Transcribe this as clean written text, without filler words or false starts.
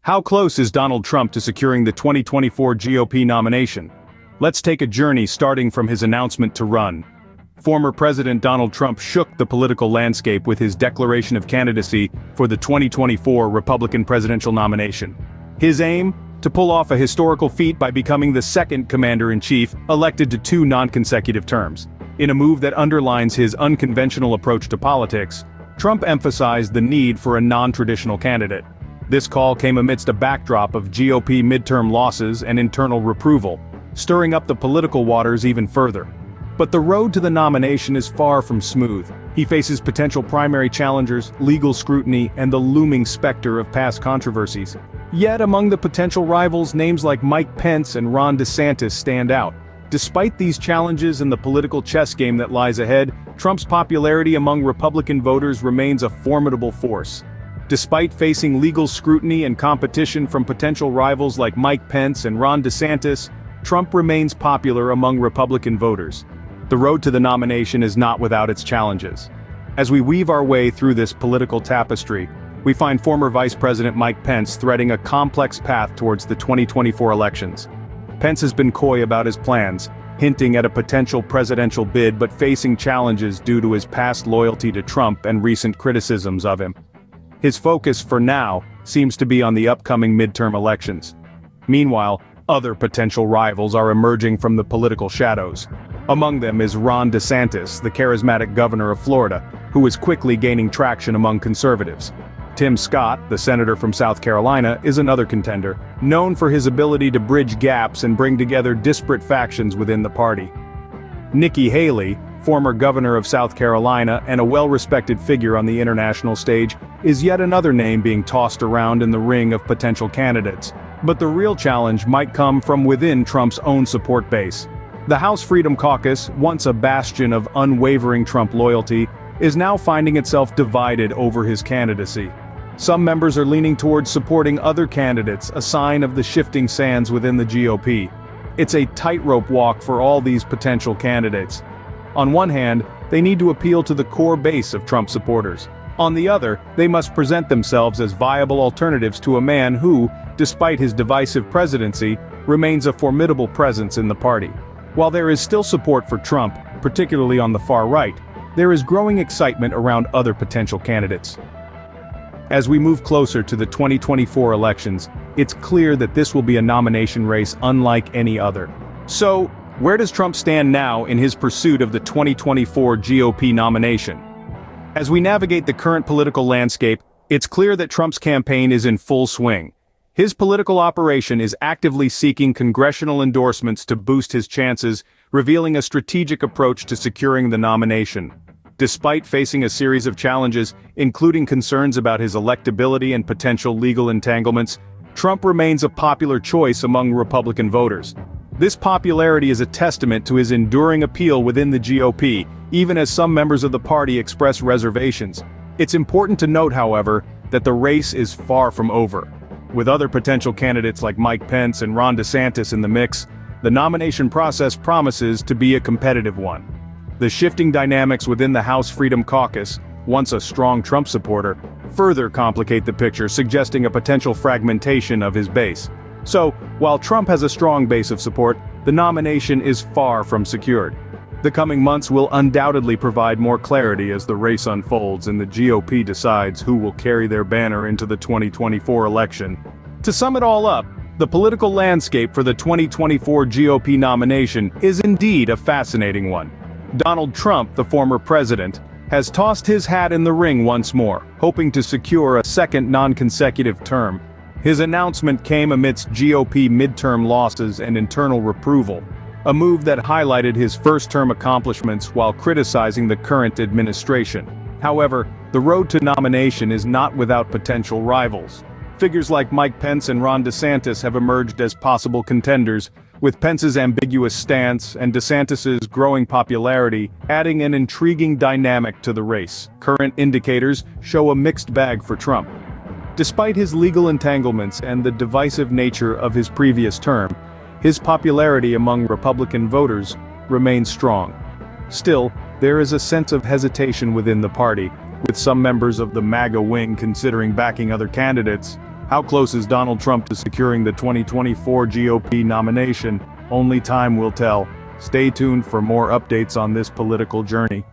How close is Donald Trump to securing the 2024 GOP nomination? Let's take a journey starting from his announcement to run. Former President Donald Trump shook the political landscape with his declaration of candidacy for the 2024 Republican presidential nomination. His aim? To pull off a historical feat by becoming the second commander-in-chief elected to 2 non-consecutive terms. In a move that underlines his unconventional approach to politics, Trump emphasized the need for a non-traditional candidate. This call came amidst a backdrop of GOP midterm losses and internal reproval, stirring up the political waters even further. But the road to the nomination is far from smooth. He faces potential primary challengers, legal scrutiny, and the looming specter of past controversies. Yet among the potential rivals, names like Mike Pence and Ron DeSantis stand out. Despite these challenges and the political chess game that lies ahead, Trump's popularity among Republican voters remains a formidable force. Despite facing legal scrutiny and competition from potential rivals like Mike Pence and Ron DeSantis, Trump remains popular among Republican voters. The road to the nomination is not without its challenges. As we weave our way through this political tapestry, we find former Vice President Mike Pence threading a complex path towards the 2024 elections. Pence has been coy about his plans, hinting at a potential presidential bid but facing challenges due to his past loyalty to Trump and recent criticisms of him. His focus, for now, seems to be on the upcoming midterm elections. Meanwhile, other potential rivals are emerging from the political shadows. Among them is Ron DeSantis, the charismatic governor of Florida, who is quickly gaining traction among conservatives. Tim Scott, the senator from South Carolina, is another contender, known for his ability to bridge gaps and bring together disparate factions within the party. Nikki Haley, former governor of South Carolina and a well-respected figure on the international stage, is yet another name being tossed around in the ring of potential candidates. But the real challenge might come from within Trump's own support base. The House Freedom Caucus, once a bastion of unwavering Trump loyalty, is now finding itself divided over his candidacy. Some members are leaning towards supporting other candidates, a sign of the shifting sands within the GOP. It's a tightrope walk for all these potential candidates. On one hand, they need to appeal to the core base of Trump supporters. On the other, they must present themselves as viable alternatives to a man who, despite his divisive presidency, remains a formidable presence in the party. While there is still support for Trump, particularly on the far right, there is growing excitement around other potential candidates. As we move closer to the 2024 elections, it's clear that this will be a nomination race unlike any other. So, where does Trump stand now in his pursuit of the 2024 GOP nomination? As we navigate the current political landscape, it's clear that Trump's campaign is in full swing. His political operation is actively seeking congressional endorsements to boost his chances, revealing a strategic approach to securing the nomination. Despite facing a series of challenges, including concerns about his electability and potential legal entanglements, Trump remains a popular choice among Republican voters. This popularity is a testament to his enduring appeal within the GOP, even as some members of the party express reservations. It's important to note, however, that the race is far from over. With other potential candidates like Mike Pence and Ron DeSantis in the mix, the nomination process promises to be a competitive one. The shifting dynamics within the House Freedom Caucus, once a strong Trump supporter, further complicate the picture, suggesting a potential fragmentation of his base. So, while Trump has a strong base of support, the nomination is far from secured. The coming months will undoubtedly provide more clarity as the race unfolds and the GOP decides who will carry their banner into the 2024 election. To sum it all up, the political landscape for the 2024 GOP nomination is indeed a fascinating one. Donald Trump, the former president, has tossed his hat in the ring once more, hoping to secure a second non-consecutive term. His announcement came amidst GOP midterm losses and internal reproval, a move that highlighted his first-term accomplishments while criticizing the current administration. However, the road to nomination is not without potential rivals. Figures like Mike Pence and Ron DeSantis have emerged as possible contenders, with Pence's ambiguous stance and DeSantis's growing popularity adding an intriguing dynamic to the race. Current indicators show a mixed bag for Trump. Despite his legal entanglements and the divisive nature of his previous term, his popularity among Republican voters remains strong. Still, there is a sense of hesitation within the party, with some members of the MAGA wing considering backing other candidates. How close is Donald Trump to securing the 2024 GOP nomination? Only time will tell. Stay tuned for more updates on this political journey.